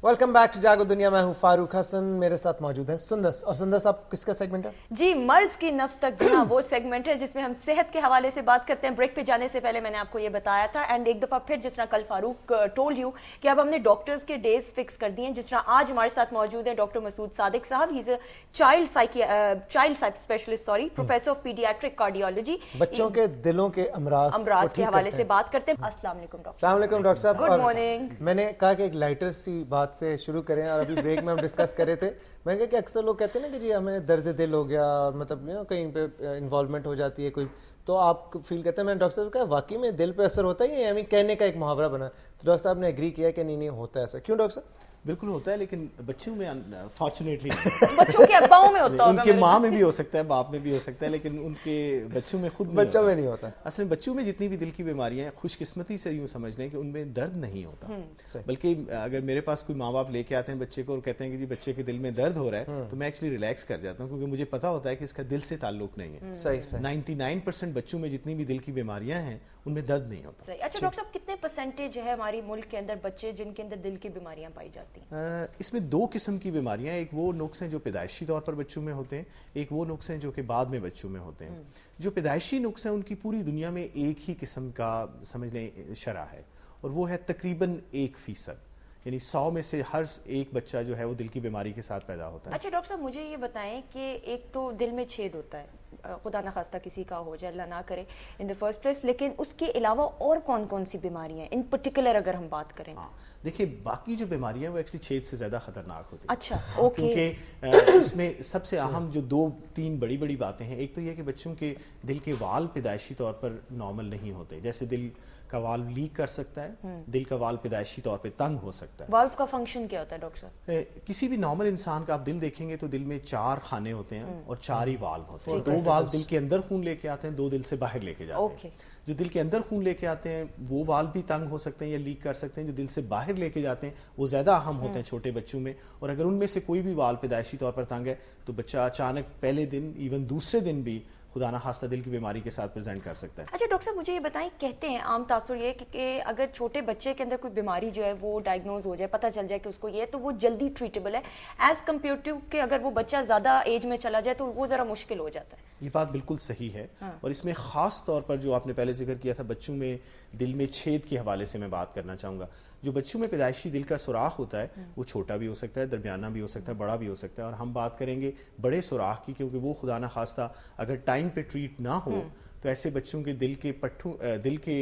Welcome back to जागो दुनिया। मैं हूं फारूक हसन, मेरे साथ मौजूद है सुंदस। और सुंदस, आप किसका सेगमेंट है? जी, मर्ज की नफ्स तक जना वो सेगमेंट है जिसमें हम सेहत के हवाले से बात करते हैं। ब्रेक पे जाने से पहले मैंने आपको ये बताया था एंड एक दफा फिर जिस तरह कल फारूक टोल्ड यू कि अब हमने डॉक्टर्स के डेज फिक्स कर दिए हैं। जिस तरह आज हमारे साथ मौजूद है डॉक्टर मसूद सादिक साहब, he is a child specialist, professor of paediatric cardiology. बच्चों के दिलों के अमराज के हवाले से बात करते हैं। अस्सलाम वालेकुम डॉक्टर। अस्सलाम वालेकुम डॉक्टर साहब। Good morning. मैंने कहा कि एक लाइटर सी बात से शुरू करें, और अभी ब्रेक में हम डिस्कस कर रहे थे। मैंने कहा कि अक्सर लोग कहते हैं ना कि जी हमें दर्द दिल हो गया, और मतलब कहीं पे इन्वॉल्वमेंट हो जाती है कोई, तो आप फील करते हैं। मैंने डॉक्टर साहब कहा वाकई में दिल पे असर होता है, या कहने का एक मुहावरा बना? तो डॉक्टर साहब ने एग्री किया कि नहीं होता है ऐसा। क्यों डॉक्टर साहब? बिल्कुल होता है, लेकिन बच्चों में फॉर्चुनेटली बच्चों के अब्बाओं में होता होगा, उनके माँ में भी हो सकता है, बाप में भी हो सकता है, लेकिन उनके बच्चों में खुद बच्चों में नहीं होता। असल में बच्चों में जितनी भी दिल की बीमारियां हैं, खुशकिस्मती से यूँ समझ लें कि उनमें दर्द नहीं होता। बल्कि अगर मेरे पास कोई माँ बाप लेके आते हैं बच्चे को और कहते हैं कि जी बच्चे के दिल में दर्द हो रहा है, तो मैं एक्चुअली रिलैक्स कर जाता हूँ, क्योंकि मुझे पता होता है कि इसका दिल से ताल्लुक नहीं है। सही 99% बच्चों में जितनी भी दिल की बीमारियां हैं उनमें दर्द नहीं होता। सही। अच्छा डॉक्टर साहब, कितने परसेंटेज है हमारी मुल्क के अंदर बच्चे जिनके अंदर दिल की बीमारियां पाई जाती हैं? इसमें दो किस्म की बीमारियां हैं। एक वो नुक्स हैं जो पैदाइशी तौर पर बच्चों में होते हैं, एक वो नुक्स हैं जो कि बाद में बच्चों में होते हैं। जो पैदाइशी नुक्स हैं उनकी पूरी दुनिया में एक ही किस्म का समझ लें शरह है, और वो है तकरीबन 1%, यानी 100 में से हर एक बच्चा जो है वो दिल की बीमारी के साथ पैदा होता है। अच्छा डॉक्टर साहब, मुझे ये बताएं कि एक तो दिल में छेद होता है, खुदा ना खास्ता किसी का हो जाए, अल्लाह ना करे इन द फर्स्ट प्लेस, लेकिन उसके अलावा और कौन कौन सी बीमारियां हैं इन पर्टिकुलर अगर हम बात करें? हाँ, देखिए बाकी जो बीमारियां हैं वो एक्चुअली छेद से ज्यादा खतरनाक होती हैं। अच्छा, ओके। क्योंकि इसमें सबसे अहम जो 2-3 बड़ी बड़ी बातें हैं, एक तो ये कि बच्चों के दिल के वाल पैदाइशी तौर पर नॉर्मल नहीं होते। जैसे दिल का वाल्व लीक कर सकता है, दिल का वाल्व पैदाइशी तौर पे तंग हो सकता है। वाल्व का फंक्शन क्या होता है डॉक्टर साहब? किसी भी नॉर्मल इंसान का आप दिल देखेंगे तो दिल में 4 खाने होते हैं और 4 ही वाल्व होते हैं। 2 वाल्व दिल के अंदर खून लेके आते हैं, 2 दिल से बाहर लेके जाते हैं। जो दिल के अंदर खून लेके आते हैं वो वाल्व भी तंग हो सकते हैं या लीक कर सकते हैं। जो दिल से बाहर लेके जाते हैं वो ज्यादा अहम होते हैं छोटे बच्चों में, और अगर उनमें से कोई भी वाल्व पैदाइशी तौर पर तंग है तो बच्चा अचानक पहले दिन इवन दूसरे दिन भी खुदा ना खास्ता दिल की बीमारी के साथ प्रेजेंट कर सकता है। अच्छा डॉक्टर साहब, मुझे ये बताएं, कहते हैं आम तासुर ये कि अगर छोटे बच्चे के अंदर कोई बीमारी जो है वो डायग्नोज हो जाए, पता चल जाए कि उसको ये है, तो वो जल्दी ट्रीटेबल है, एज कम्पेयर टू कि अगर वो बच्चा ज्यादा एज में चला जाए तो वो जरा मुश्किल हो जाता है। ये बात बिल्कुल सही है। और इसमें खास तौर पर जो आपने पहले जिक्र किया था बच्चों में दिल में छेद के हवाले से मैं बात करना चाहूँगा। जो बच्चों में पैदाइशी दिल का सुराख होता है वो छोटा भी हो सकता है, दरमियाना भी हो सकता है, बड़ा भी हो सकता है, और हम बात करेंगे बड़े सुराख की, क्योंकि वो खुदा ना खास्ता अगर टाइम पे ट्रीट ना हो तो ऐसे बच्चों के दिल के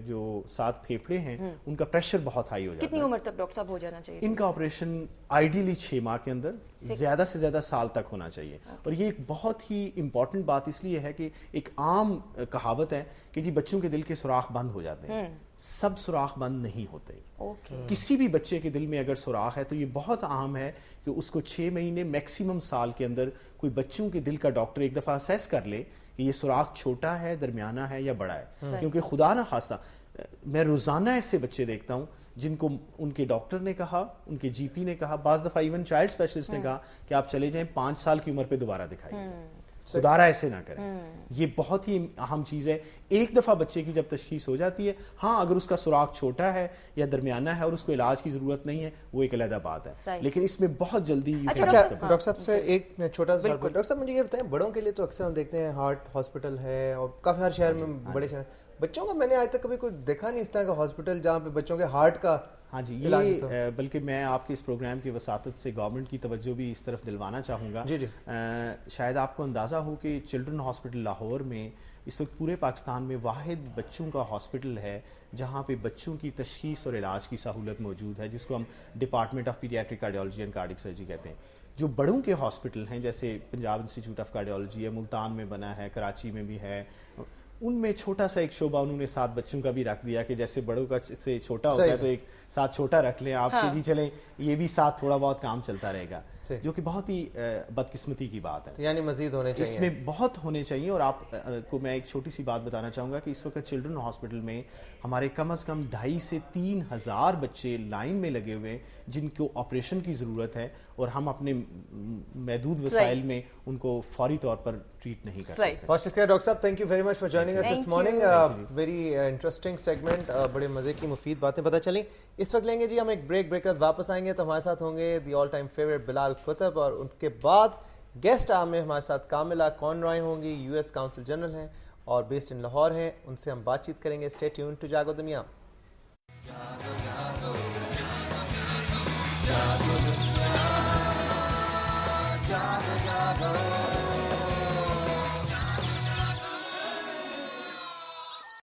जो 7 फेफड़े हैं उनका प्रेशर बहुत हाई हो जाता है। कितनी उम्र तक डॉक्टर साहब हो जाना चाहिए? इनका ऑपरेशन आइडियली 6 माह के अंदर, ज्यादा से ज्यादा साल तक होना चाहिए। और ये एक बहुत ही इंपॉर्टेंट बात इसलिए है कि एक आम कहावत है कि जी बच्चों के दिल के सुराख बंद हो जाते हैं, सब सुराख बंद नहीं होते। किसी भी बच्चे के दिल में अगर सुराख है तो ये बहुत अहम है कि उसको 6 महीने मैक्सिमम साल के अंदर कोई बच्चों के दिल का डॉक्टर एक दफा असेस कर ले कि ये सुराख छोटा है, दरमियाना है या बड़ा है। क्योंकि खुदा ना खास्ता मैं रोजाना ऐसे बच्चे देखता हूँ जिनको उनके डॉक्टर ने कहा, उनके जीपी ने कहा, बाज दफा इवन चाइल्ड स्पेशलिस्ट ने कहा कि आप चले जाएं 5 साल की उम्र पे दोबारा दिखाइए, दोबारा ऐसे ना करें। ये बहुत ही अहम चीज है। एक दफा बच्चे की जब तशखीस हो जाती है, हाँ अगर उसका सुराख छोटा है या दरमियाना है और उसको इलाज की जरूरत नहीं है वो एक अलग बात है, लेकिन इसमें बहुत जल्दी। अच्छा डॉक्टर साहब से एक छोटा सा सवाल। डॉक्टर साहब मुझे ये बताएं, बड़ों के लिए तो अक्सर हम देखते हैं हार्ट हॉस्पिटल है और काफी हर शहर में बड़े शहर, बच्चों का मैंने आज तक कभी कोई देखा नहीं इस तरह का हॉस्पिटल जहाँ पे बच्चों के हार्ट का। हाँ जी, ये बल्कि मैं आपके इस प्रोग्राम की वसातत से गवर्नमेंट की तवज्जो भी इस तरफ दिलवाना चाहूँगा। शायद आपको अंदाज़ा हो कि चिल्ड्रन हॉस्पिटल लाहौर में इस वक्त पूरे पाकिस्तान में वाहिद बच्चों का हॉस्पिटल है जहाँ पे बच्चों की तशखीस और इलाज की सहूलत मौजूद है, जिसको हम department of paediatric cardiology and cardiac surgery कहते हैं। जो बड़ों के हॉस्पिटल हैं जैसे पंजाब इंस्टीट्यूट ऑफ कार्डियोलॉजी है, मुल्तान में बना है, कराची में भी है, उनमें छोटा सा एक शोबा उन्होंने 7 बच्चों का भी रख दिया कि जैसे बड़ों का से छोटा होता है तो एक 7 छोटा रख लें आप। हाँ। जी चलें ये भी 7 थोड़ा बहुत काम चलता रहेगा, जो कि बहुत ही बदकिस्मती की बात है। तो यानी मजीद होने चाहिए, इसमें बहुत होने चाहिए। और आप को मैं एक छोटी सी बात बताना चाहूँगा कि इस वक्त चिल्ड्रन हॉस्पिटल में हमारे कम से कम 2,500 से 3,000 बच्चे लाइन में लगे हुए हैं जिनको ऑपरेशन की ज़रूरत है, और हम अपने महदूद वसाइल में उनको फौरी तौर पर ٹریٹ نہیں کر Right. سکتے. بہت شکریہ ڈاکٹر صاحب, thank you very much for joining اس this morning. Very interesting segment, بڑے مزے کی مفید باتیں پتہ چلیں. اس وقت لیں گے جی ہم ایک بریک کے بعد واپس آئیں گے تو ہمارے ساتھ ہوں گے دی آل ٹائم فیوریٹ بلال کتب, اور ان کے بعد گیسٹ میں ہمارے ساتھ کاملہ کونرائے ہوں گی, یو ایس کاؤنسل جنرل ہیں اور بیسڈ ان لاہور ہیں, ان سے ہم بات چیت کریں گے. اسٹے ٹیون ٹو جاگو دنیا.